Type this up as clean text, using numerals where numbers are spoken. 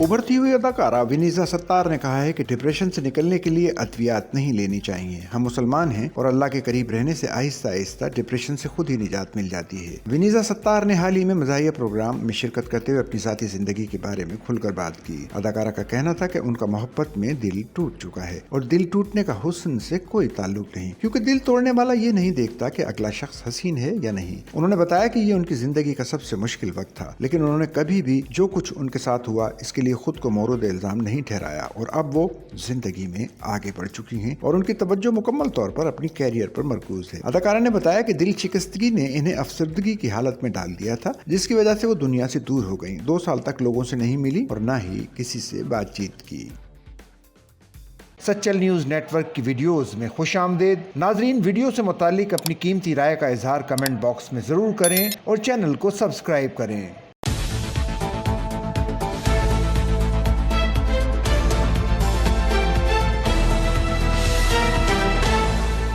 उभरती हुई अदाकारा विनीजा सत्तार ने कहा है कि डिप्रेशन से निकलने के लिए अद्वियात नहीं लेनी चाहिए। हम मुसलमान हैं और अल्लाह के करीब रहने से आहिस्ता आहिस्ता डिप्रेशन से खुद ही निजात मिल जाती है। विनीजा सत्तार ने हाल ही में मज़ाहिया प्रोग्राम में शिरकत करते हुए अपनी ज़ाती जिंदगी के बारे में खुलकर बात की। अदाकारा का कहना था कि उनका मोहब्बत में दिल टूट चुका है और दिल टूटने का हुस्न से कोई ताल्लुक नहीं, क्योंकि दिल तोड़ने वाला ये नहीं देखता कि अगला शख्स हसीन है या नहीं। उन्होंने बताया कि ये उनकी जिंदगी का सबसे मुश्किल वक्त था, लेकिन उन्होंने कभी भी जो कुछ उनके साथ हुआ इसके लिए खुद को मोरद इल्जाम नहीं ठहराया और अब वो जिंदगी में आगे बढ़ चुकी हैं और उनकी तवज्जो मुकम्मल तौर पर अपनी कैरियर पर मरकूज है। अदाकारा ने बताया कि दिल शिकस्तगी ने इन्हें अफसरदगी की हालत में डाल दिया था, जिसकी वजह से वो दुनिया से दूर हो गई। 2 साल तक लोगों से नहीं मिली और ना ही किसी से बातचीत की। सच्चल न्यूज़ नेटवर्क की वीडियोस में खुशामदीद। नाजरीन, वीडियो से मुतालिक अपनी कीमती राय का इजहार कमेंट बॉक्स में ज़रूर करें और चैनल को सब्सक्राइब करें।